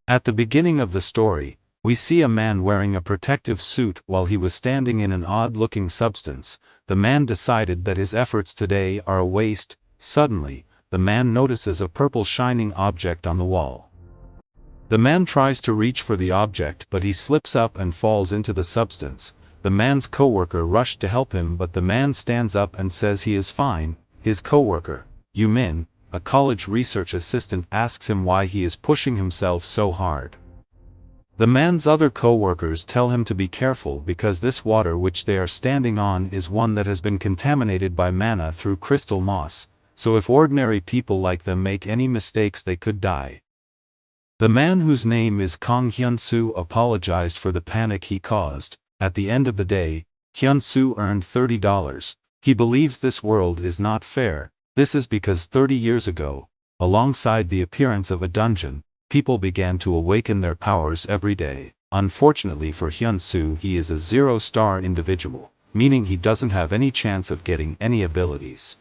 At the beginning of the story, we see a man wearing a protective suit while he was standing in an odd-looking substance. The man decided that his efforts today are a waste. Suddenly, the man notices a purple shining object on the wall. The man tries to reach for the object but he slips up and falls into the substance. The man's coworker rushed to help him but the man stands up and says he is fine. His coworker, Min, a college research assistant, asks him why he is pushing himself so hard. The man's other co-workers tell him to be careful because this water which they are standing on is one that has been contaminated by manna through crystal moss, so if ordinary people like them make any mistakes they could die. The man whose name is Kang Hyunmoo apologized for the panic he caused. At the end of the day, Hyunmoo earned $30. He believes this world is not fair. This is because 30 years ago, alongside the appearance of a dungeon, people began to awaken their powers every day. Unfortunately for Hyunmoo, he is a zero-star individual, meaning he doesn't have any chance of getting any abilities.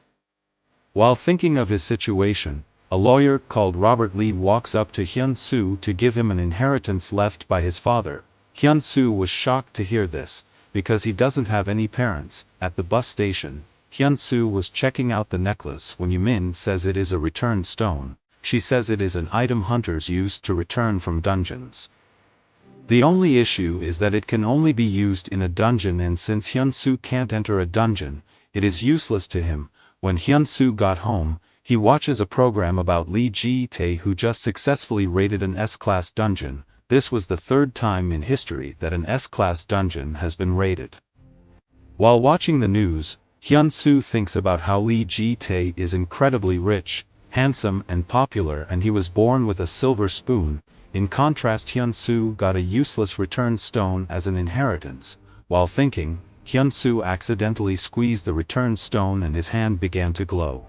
While thinking of his situation, a lawyer called Robert Lee walks up to Hyunmoo to give him an inheritance left by his father. Hyunmoo was shocked to hear this, because he doesn't have any parents. At the bus station, Hyunmoo was checking out the necklace when Min says it is a returned stone. She says it is an item hunters use to return from dungeons. The only issue is that it can only be used in a dungeon, and since Hyunmoo can't enter a dungeon, it is useless to him. When Hyunmoo got home, he watches a program about Lee Ji-tae who just successfully raided an S-class dungeon. This was the third time in history that an S-class dungeon has been raided. While watching the news, Hyunmoo thinks about how Lee Ji-tae is incredibly rich, handsome and popular, and he was born with a silver spoon. In contrast, Hyunmoo got a useless returned stone as an inheritance. While thinking, Hyunmoo accidentally squeezed the returned stone and his hand began to glow.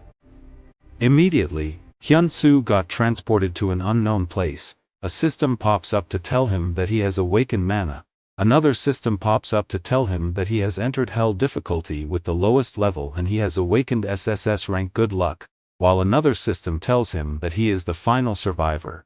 Immediately, Hyunmoo got transported to an unknown place. A system pops up to tell him that he has awakened mana. Another system pops up to tell him that he has entered hell difficulty with the lowest level and he has awakened SSS rank, good luck, while another system tells him that he is the final survivor.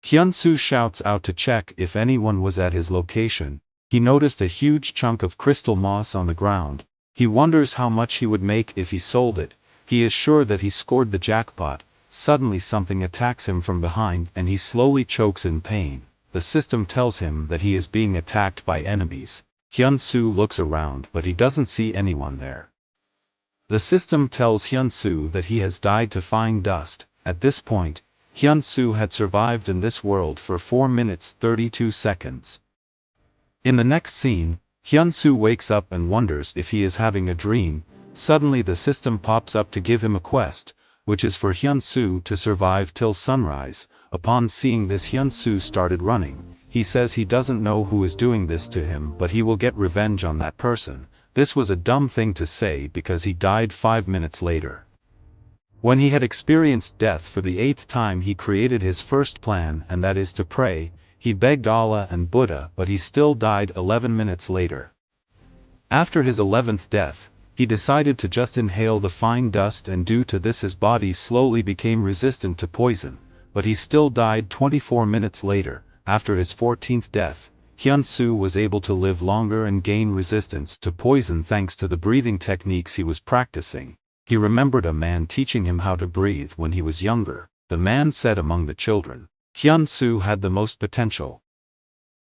Hyunmoo shouts out to check if anyone was at his location. He noticed a huge chunk of crystal moss on the ground. He wonders how much he would make if he sold it. He is sure that he scored the jackpot. Suddenly something attacks him from behind and he slowly chokes in pain. The system tells him that he is being attacked by enemies. Hyunmoo looks around but he doesn't see anyone there. The system tells Hyunmoo that he has died to find dust. At this point, Hyunmoo had survived in this world for 4 minutes 32 seconds. In the next scene, Hyunmoo wakes up and wonders if he is having a dream. Suddenly the system pops up to give him a quest, which is for Hyunmoo to survive till sunrise. Upon seeing this, Hyunmoo started running. He says he doesn't know who is doing this to him but he will get revenge on that person. This was a dumb thing to say because he died 5 minutes later. When he had experienced death for the 8th time, he created his first plan, and that is to pray. He begged Allah and Buddha but he still died 11 minutes later. After his 11th death, he decided to just inhale the fine dust and due to this his body slowly became resistant to poison, but he still died 24 minutes later. After his 14th death, Hyunmoo was able to live longer and gain resistance to poison thanks to the breathing techniques he was practicing. He remembered a man teaching him how to breathe when he was younger. The man said among the children, Hyunmoo had the most potential.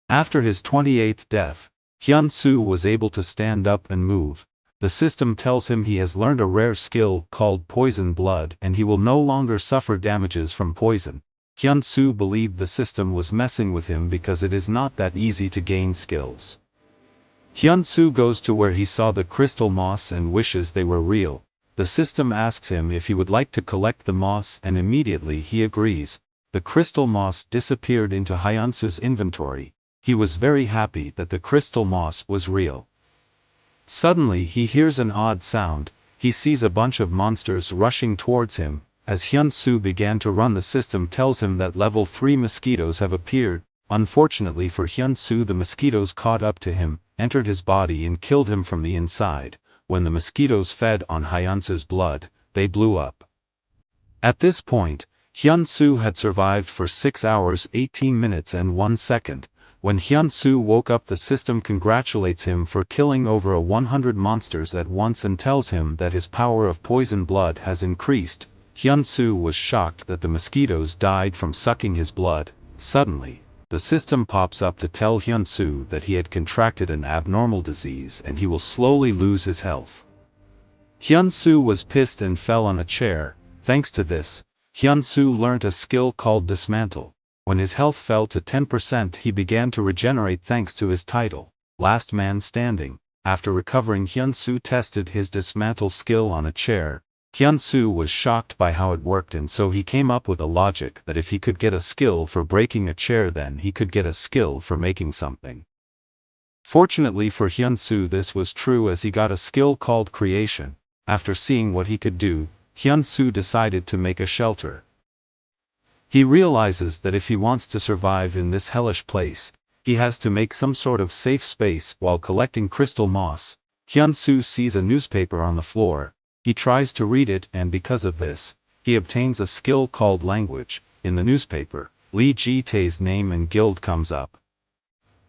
After his 28th death, Hyunmoo was able to stand up and move. The system tells him he has learned a rare skill called poison blood and he will no longer suffer damages from poison. Hyunmoo believed the system was messing with him because it is not that easy to gain skills. Hyunmoo goes to where he saw the crystal moss and wishes they were real. The system asks him if he would like to collect the moss and immediately he agrees. The crystal moss disappeared into Hyunwoo's inventory. He was very happy that the crystal moss was real. Suddenly he hears an odd sound. He sees a bunch of monsters rushing towards him. As Hyunmoo began to run, the system tells him that level 3 mosquitoes have appeared. Unfortunately for Hyunmoo, the mosquitoes caught up to him, entered his body and killed him from the inside. When the mosquitoes fed on Hyunwoo's blood, they blew up. At this point, Hyun-soo had survived for 6 hours 18 minutes and 1 second. When Hyun-soo woke up, the system congratulates him for killing over 100 monsters at once and tells him that his power of poison blood has increased. Hyun-soo was shocked that the mosquitoes died from sucking his blood. Suddenly, the system pops up to tell Hyun-soo that he had contracted an abnormal disease and he will slowly lose his health. Hyun-soo was pissed and fell on a chair. Thanks to this, Hyun-soo learnt a skill called Dismantle. When his health fell to 10%, he began to regenerate thanks to his title, Last Man Standing. After recovering, Hyun-soo tested his Dismantle skill on a chair. Hyun-soo was shocked by how it worked, and so he came up with a logic that if he could get a skill for breaking a chair, then he could get a skill for making something. Fortunately for Hyun-soo, this was true, as he got a skill called Creation. After seeing what he could do, Hyun-soo decided to make a shelter. He realizes that if he wants to survive in this hellish place, he has to make some sort of safe space while collecting crystal moss. Hyun-soo sees a newspaper on the floor. He tries to read it, and because of this, he obtains a skill called Language. In the newspaper, Lee Ji-tae's name and guild comes up.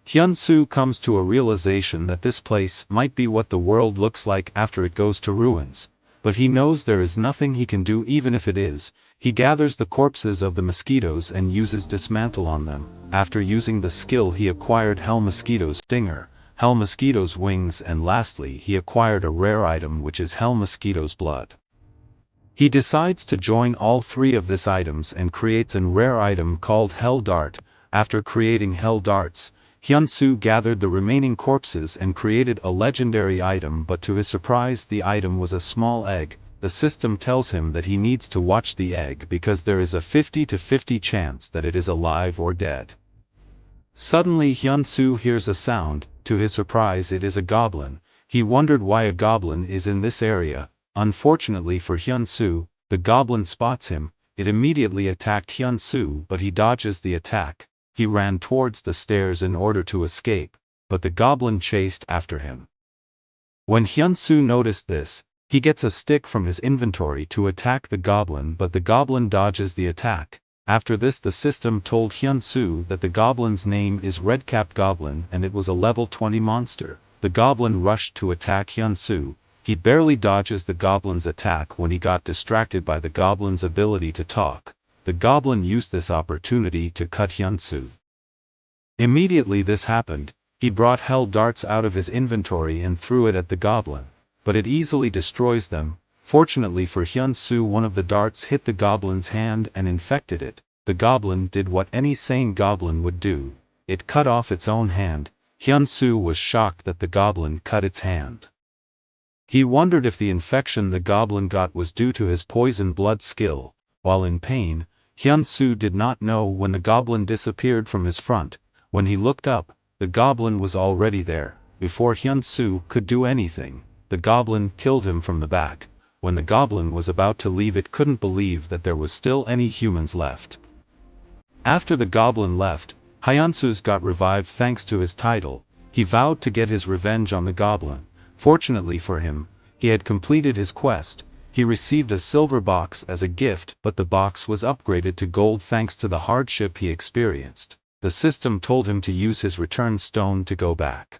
Hyun-soo comes to a realization that this place might be what the world looks like after it goes to ruins. But he knows there is nothing he can do even if it is. He gathers the corpses of the mosquitoes and uses Dismantle on them. After using the skill, he acquired Hell Mosquito's Stinger, Hell Mosquito's Wings, and lastly he acquired a rare item which is Hell Mosquito's Blood. He decides to join all three of these items and creates a rare item called Hell Dart. After creating Hell Darts, Hyun-soo gathered the remaining corpses and created a legendary item, but to his surprise the item was a small egg. The system tells him that he needs to watch the egg because there is a 50-50 chance that it is alive or dead. Suddenly Hyun-soo hears a sound. To his surprise, it is a goblin. He wondered why a goblin is in this area. Unfortunately for Hyun-soo, the goblin spots him. It immediately attacked Hyun-soo, but he dodges the attack. He ran towards the stairs in order to escape, but the goblin chased after him. When Hyun-soo noticed this, he gets a stick from his inventory to attack the goblin, but the goblin dodges the attack. After this, the system told Hyun-soo that the goblin's name is Red-Capped Goblin and it was a level 20 monster. The goblin rushed to attack Hyun-soo. He barely dodges the goblin's attack when he got distracted by the goblin's ability to talk. The goblin used this opportunity to cut Hyun-soo. Immediately this happened, he brought Hell Darts out of his inventory and threw it at the goblin, but it easily destroys them. Fortunately for Hyun-soo, one of the darts hit the goblin's hand and infected it. The goblin did what any sane goblin would do. It cut off its own hand. Hyun-soo was shocked that the goblin cut its hand. He wondered if the infection the goblin got was due to his poison blood skill. While in pain, Hyun-soo did not know when the goblin disappeared from his front. When he looked up, the goblin was already there. Before Hyun-soo could do anything, the goblin killed him from the back. When the goblin was about to leave, it couldn't believe that there was still any humans left. After the goblin left, Hyun-soo got revived thanks to his title. He vowed to get his revenge on the goblin. Fortunately for him, he had completed his quest. He received a silver box as a gift, but the box was upgraded to gold thanks to the hardship he experienced. The system told him to use his return stone to go back.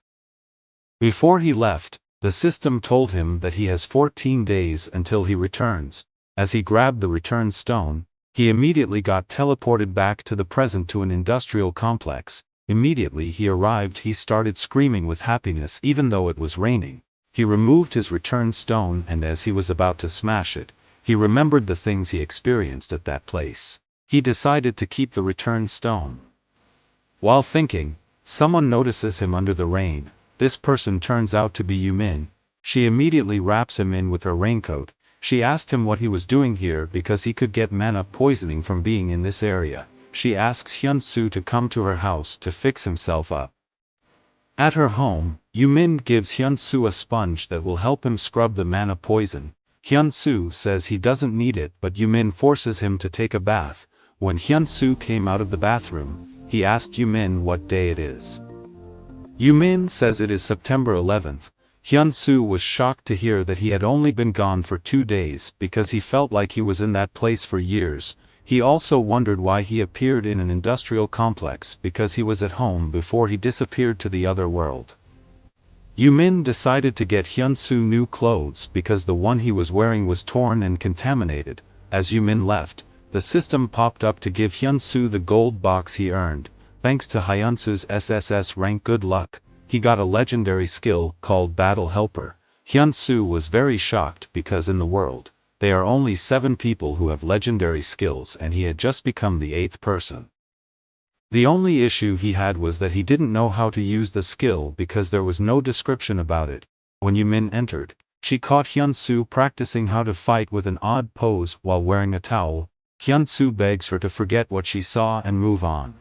Before he left, the system told him that he has 14 days until he returns. As he grabbed the return stone, he immediately got teleported back to the present to an industrial complex. Immediately he arrived, he started screaming with happiness even though it was raining. He removed his return stone, and as he was about to smash it, he remembered the things he experienced at that place. He decided to keep the return stone. While thinking, someone notices him under the rain. This person turns out to be Yumin. She immediately wraps him in with her raincoat. She asked him what he was doing here because he could get mana poisoning from being in this area. She asks Hyun-soo to come to her house to fix himself up. At her home, Yumin gives Hyun-soo a sponge that will help him scrub the mana poison. Hyun-soo says he doesn't need it, but Yumin forces him to take a bath. When Hyun-soo came out of the bathroom, he asked Yumin what day it is. Yumin says it is September 11th. Hyun-soo was shocked to hear that he had only been gone for 2 days because he felt like he was in that place for years. He also wondered why he appeared in an industrial complex because he was at home before he disappeared to the other world. Yumin decided to get Hyunsoo new clothes because the one he was wearing was torn and contaminated. As Yumin left, the system popped up to give Hyunsoo the gold box he earned. Thanks to Hyunsoo's SSS rank good luck, he got a legendary skill called Battle Helper. Hyunsoo was very shocked because in the world, there are only 7 people who have legendary skills and he had just become the 8th person. The only issue he had was that he didn't know how to use the skill because there was no description about it. When Yumin entered, she caught Hyunsoo practicing how to fight with an odd pose while wearing a towel. Hyunsoo begs her to forget what she saw and move on.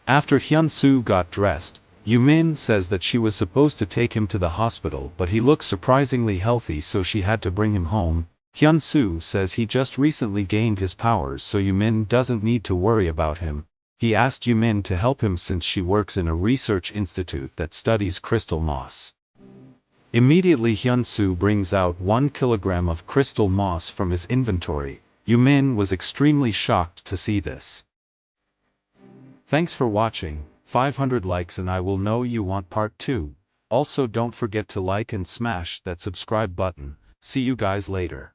After Hyunsoo got dressed, Yumin says that she was supposed to take him to the hospital but he looks surprisingly healthy so she had to bring him home. Hyunsoo says he just recently gained his powers so Yumin doesn't need to worry about him. He asked Yumin to help him since she works in a research institute that studies crystal moss. Immediately Hyunsoo brings out 1 kilogram of crystal moss from his inventory. Yumin was extremely shocked to see this. Thanks for watching, 500 likes and I will know you want part 2. Also don't forget to like and smash that subscribe button. See you guys later.